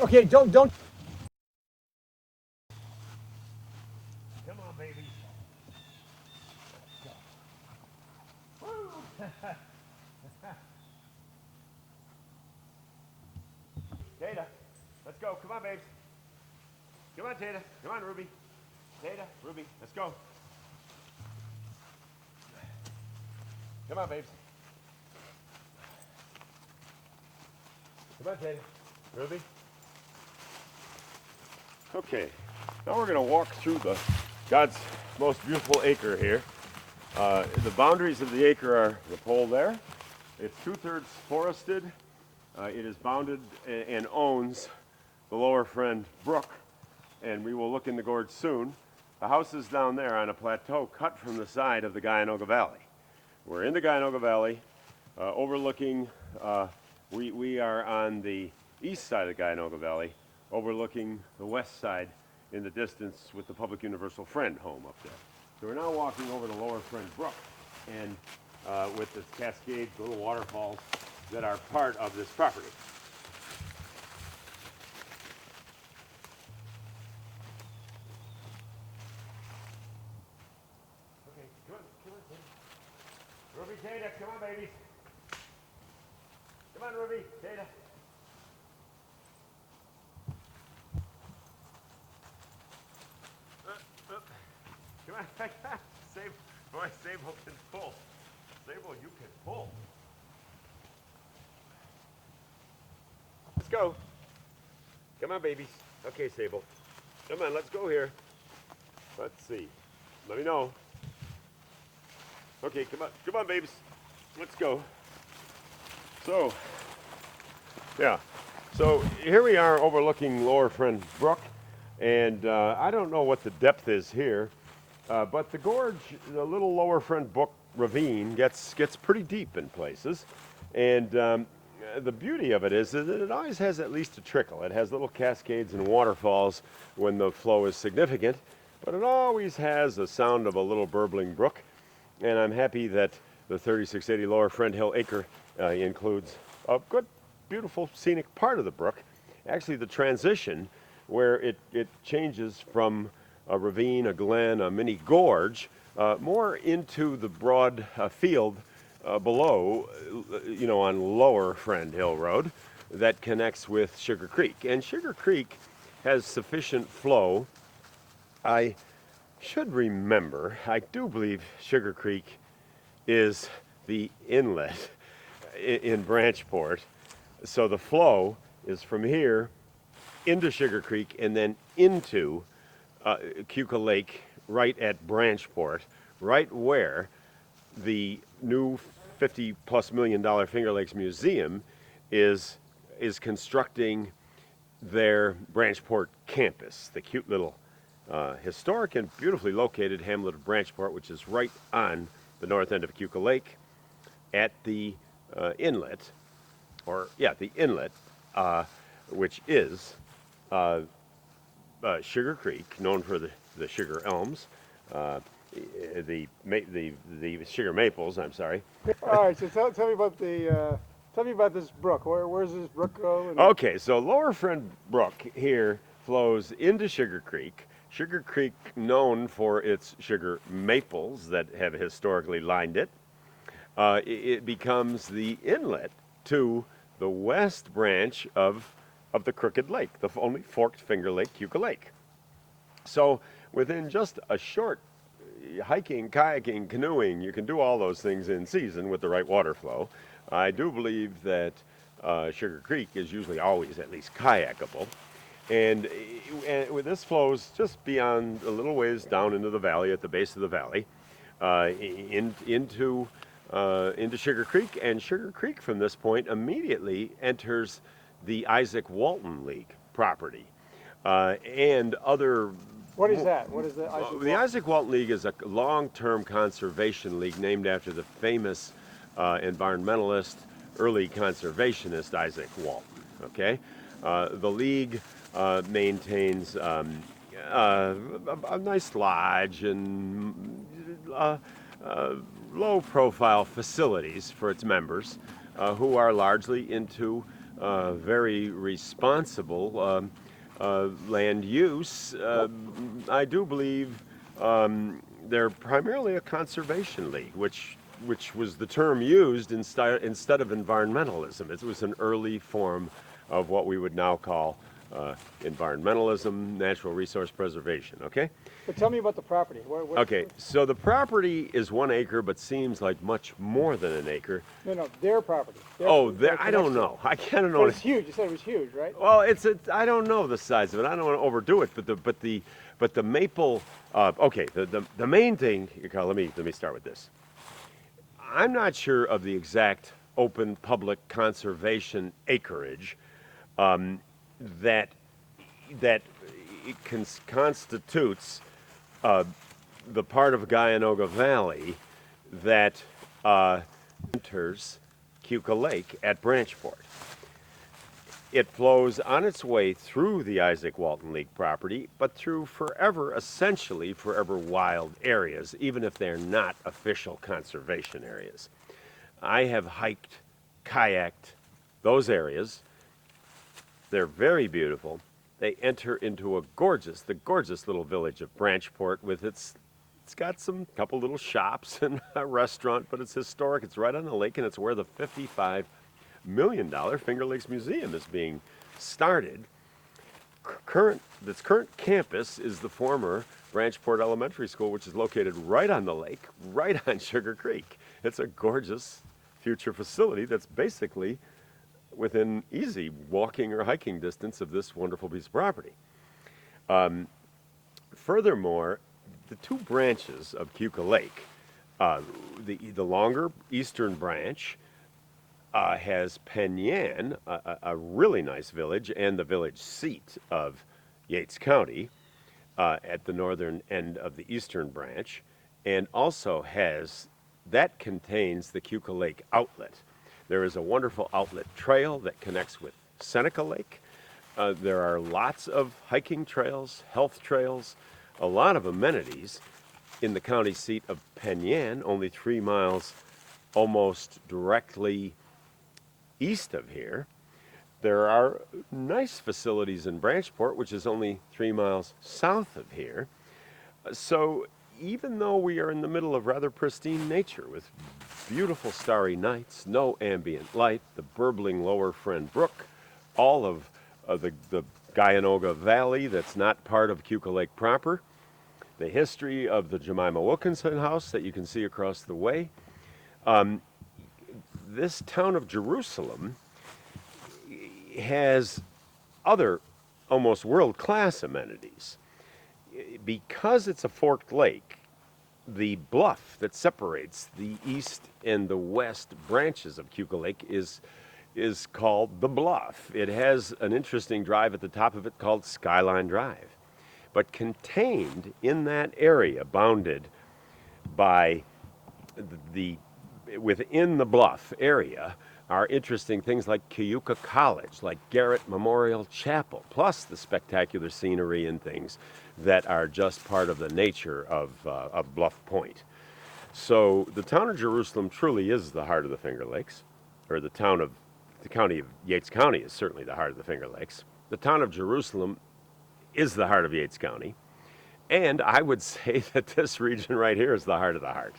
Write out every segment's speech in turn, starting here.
Okay, don't. Come on, baby. Tata, let's go. Come on, babes. Come on, Tata. Come on, Ruby. Tata, Ruby, let's go. Come on, babes. Come on, Tata. Ruby. Okay, now we're going to walk through God's most beautiful acre here. The boundaries of the acre are the pole there. It's 2/3 forested. It is bounded and owns the Lower Friend Brook, and we will look in the gorge soon. The house is down there on a plateau cut from the side of the Guyanoga Valley. We're in the Guyanoga Valley, overlooking, we are on the east side of the Guyanoga Valley, overlooking the west side in the distance with the Public Universal Friend home up there. So we're now walking over the Lower Friend Brook, and with the cascades, little waterfalls that are part of this property. Okay, come on, Tata. Ruby, Tata, come on, babies. Come on, Ruby, Tata. Come on, Sable can pull. Sable, you can pull. Let's go. Come on, babies. Okay, Sable. Come on, let's go here. Let's see. Let me know. Okay, come on, babies. Let's go. So, yeah. So here we are overlooking Lower Friend Brook, and I don't know what the depth is here, but the gorge, the little Lower Friend Brook ravine gets pretty deep in places, and the beauty of it is that it always has at least a trickle. It has little cascades and waterfalls when the flow is significant, but it always has the sound of a little burbling brook, and I'm happy that the 3680 Lower Friend Hill Acre includes a good, beautiful, scenic part of the brook. Actually, the transition where it changes from a ravine, a glen, a mini gorge, more into the broad field below, on Lower Friend Hill Road that connects with Sugar Creek. And Sugar Creek has sufficient flow. I should remember, I do believe Sugar Creek is the inlet in Branchport. So the flow is from here into Sugar Creek and then into Keuka Lake right at Branchport, right where the new $50+ million Finger Lakes Museum is constructing their Branchport campus, the cute little historic and beautifully located hamlet of Branchport, which is right on the north end of Keuka Lake at the inlet, the inlet, which is Sugar Creek, known for the sugar elms, the sugar maples. I'm sorry. All right. So tell me about tell me about this brook. Where's this brook go? Okay, so Lower Friend Brook here flows into Sugar Creek. Sugar Creek, known for its sugar maples that have historically lined it, it becomes the inlet to the west branch of the Crooked Lake, the only forked Finger Lake, Keuka Lake. So within just a short hiking, kayaking, canoeing, you can do all those things in season with the right water flow. I do believe that Sugar Creek is usually always at least kayakable. And this flows just beyond a little ways down into the valley, at the base of the valley, into Sugar Creek. And Sugar Creek from this point immediately enters the Isaac Walton League property and other. What is that? What is the Isaac Walton? The Isaac Walton League is a long-term conservation league named after the famous environmentalist, early conservationist Isaac Walton. Okay, the league maintains a nice lodge and low-profile facilities for its members, who are largely into very responsible land use. I do believe they're primarily a conservation league, which was the term used instead of environmentalism. It was an early form of what we would now call environmentalism, natural resource preservation. Okay. But tell me about the property. Okay, so the property is 1 acre, but seems like much more than an acre. No, their property. I don't know. I can't know. But it's huge. You said it was huge, right? Well, I don't know the size of it. I don't want to overdo it, but the maple. Okay, the main thing. Let me start with this. I'm not sure of the exact open public conservation acreage that constitutes the part of Guyanoga Valley that enters Keuka Lake at Branchport. It flows on its way through the Isaac Walton League property, but through essentially forever wild areas, even if they're not official conservation areas. I have hiked, kayaked those areas. They're very beautiful. They enter into the gorgeous little village of Branchport with it's got couple little shops and a restaurant, but it's historic. It's right on the lake, and it's where the $55 million Finger Lakes Museum is being started. Its current campus is the former Branchport Elementary School, which is located right on the lake, right on Sugar Creek. It's a gorgeous future facility that's basically within easy walking or hiking distance of this wonderful piece of property. Furthermore, the two branches of Keuka Lake, the longer eastern branch has Penn Yan, a really nice village, and the village seat of Yates County at the northern end of the eastern branch, and also contains the Keuka Lake outlet. There is a wonderful outlet trail that connects with Seneca Lake. There are lots of hiking trails, health trails, a lot of amenities in the county seat of Penn Yan, only 3 miles almost directly east of here. There are nice facilities in Branchport, which is only 3 miles south of here. So even though we are in the middle of rather pristine nature with beautiful starry nights, no ambient light, the burbling Lower Friend Brook, all of the Guyanoga Valley that's not part of Keuka Lake proper, the history of the Jemima Wilkinson house that you can see across the way. This town of Jerusalem has other almost world-class amenities. Because it's a forked lake, the bluff that separates the east and the west branches of Keuka Lake is called the Bluff. It has an interesting drive at the top of it called Skyline Drive. But contained in that area, bounded by within the Bluff area, are interesting things like Keuka College, like Garrett Memorial Chapel, plus the spectacular scenery and things that are just part of the nature of Bluff Point. So the town of Jerusalem truly is the heart of the Finger Lakes, or the county of Yates County is certainly the heart of the Finger Lakes. The town of Jerusalem is the heart of Yates County, and I would say that this region right here is the heart of the heart.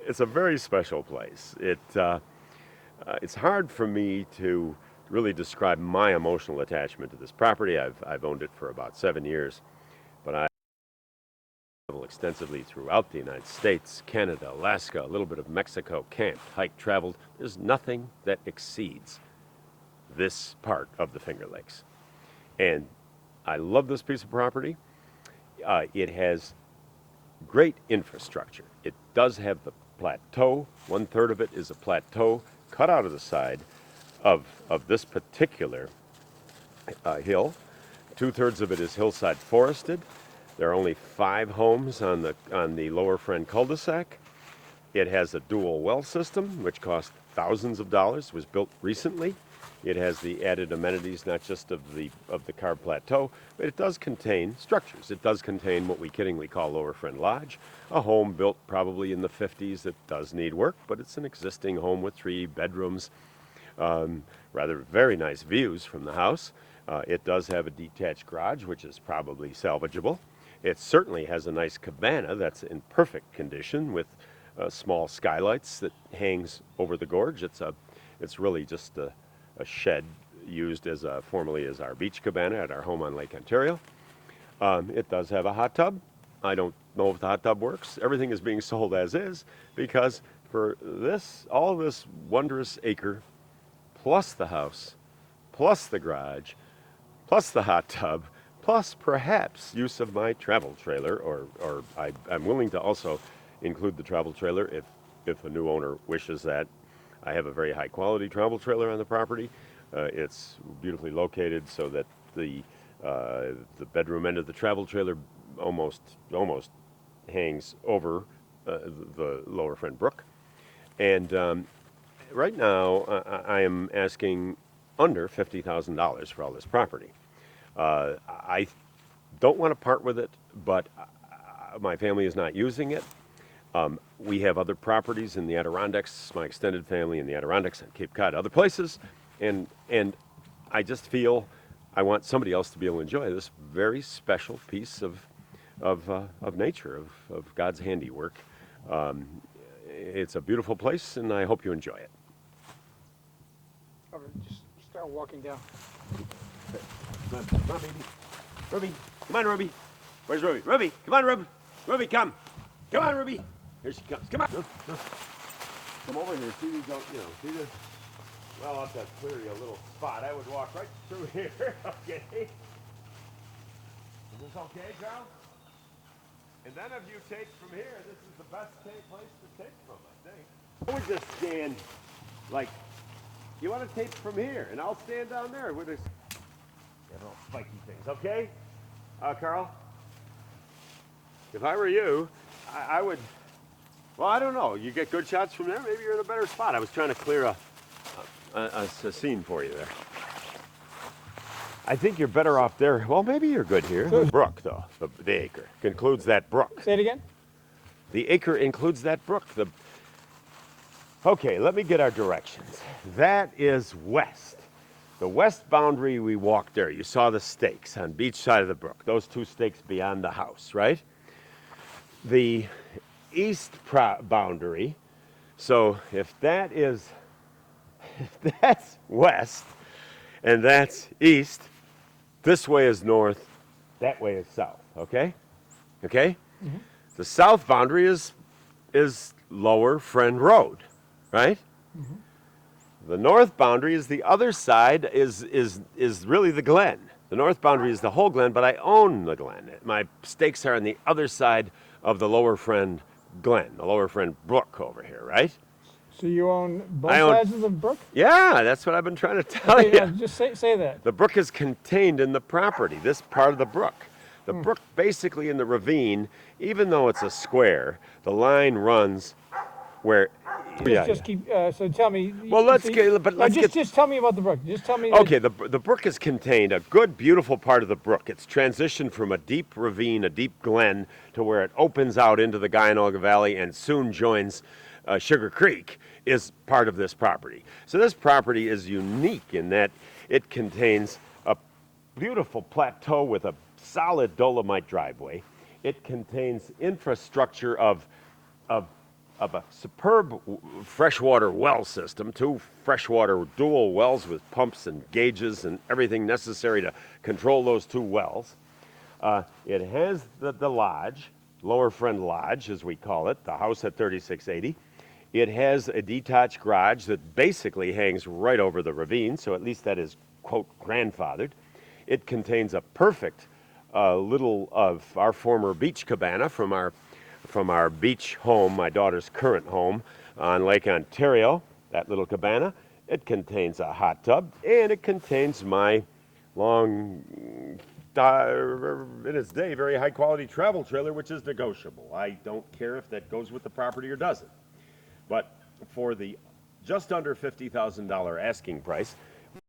It's a very special place. It's hard for me to really describe my emotional attachment to this property. I've owned it for about 7 years, but I travel extensively throughout the United States, Canada, Alaska, a little bit of Mexico, camped, hiked, traveled. There's nothing that exceeds this part of the Finger Lakes. And I love this piece of property. It has great infrastructure. It does have the plateau. 1/3 of it is a plateau cut out of the side of this particular hill. 2/3 of it is hillside forested. There are only 5 homes on the Lower Friend cul-de-sac. It has a dual well system, which cost thousands of dollars, was built recently. It has the added amenities, not just of the carved plateau, but it does contain structures. It does contain what we kiddingly call Lower Friend Lodge, a home built probably in the 50s that does need work, but it's an existing home with 3 bedrooms, Rather very nice views from the house. It does have a detached garage, which is probably salvageable. It certainly has a nice cabana that's in perfect condition with small skylights that hangs over the gorge. It's really just a shed used as formerly as our beach cabana at our home on Lake Ontario. It does have a hot tub. I don't know if the hot tub works. Everything is being sold as is because for this, all this wondrous acre, plus the house, plus the garage, plus the hot tub, plus perhaps use of my travel trailer, or I'm willing to also include the travel trailer if a new owner wishes that. I have a very high quality travel trailer on the property. It's beautifully located so that the bedroom end of the travel trailer almost hangs over the Lower Friend Brook. And right now I am asking under $50,000 for all this property. I don't want to part with it, but my family is not using it. We have other properties in the Adirondacks, my extended family in the Adirondacks and Cape Cod, other places, and I just feel I want somebody else to be able to enjoy this very special piece of nature, of God's handiwork. It's a beautiful place, and I hope you enjoy it. All right, just start walking down. Come on, baby. Ruby, come on, Ruby. Where's Ruby? Ruby, come on, Ruby. Ruby, come. Come on, Ruby. Here she comes. Come on. Come over here. See these, see this? Well, I'll have to clear you a little spot. I would walk right through here. Okay. Is this okay, Charles? And then if you take from here, this is the best place to take from, I think. I would just stand like, you want to tape from here, and I'll stand down there with this. Little spiky things, okay? Carl? If I were you, I would, well, I don't know. You get good shots from there, maybe you're in a better spot. I was trying to clear a scene for you there. I think you're better off there. Well, maybe you're good here. The brook, though, the acre, includes that brook. Say it again? The acre includes that brook. Okay, let me get our directions. That is west. The west boundary, we walked there. You saw the stakes on beach side of the brook. Those two stakes beyond the house, right? The east boundary, so if that's west and that's east, this way is north, that way is south, okay? Okay? Mm-hmm. The south boundary is Lower Friend Road, right? Mm-hmm. The north boundary is the other side, is really the glen. The north boundary is the whole glen, but I own the glen. My stakes are on the other side of the Lower Friend Glen, the Lower Friend Brook over here, right? So you own both sides of the brook? Yeah, that's what I've been trying to tell you. Yeah, just say that. The brook is contained in the property, this part of the brook. The brook basically in the ravine, even though it's a square, the line runs where... Keep. So tell me. Well, let's just tell me about the brook. Just tell me. Okay, the brook is contained, a good, beautiful part of the brook. It's transitioned from a deep ravine, a deep glen, to where it opens out into the Guyanoga Valley and soon joins Sugar Creek, is part of this property. So this property is unique in that it contains a beautiful plateau with a solid dolomite driveway. It contains infrastructure of a superb freshwater well system, 2 freshwater dual wells with pumps and gauges and everything necessary to control those 2 wells. It has the lodge, Lower Friend Lodge as we call it, the house at 3680. It has a detached garage that basically hangs right over the ravine, so at least that is, quote, grandfathered. It contains a perfect little of our former beach cabana from our beach home, my daughter's current home on Lake Ontario, that little cabana. It contains a hot tub, and it contains my long, in its day, very high quality travel trailer, which is negotiable. I don't care if that goes with the property or doesn't. But for the just under $50,000 asking price,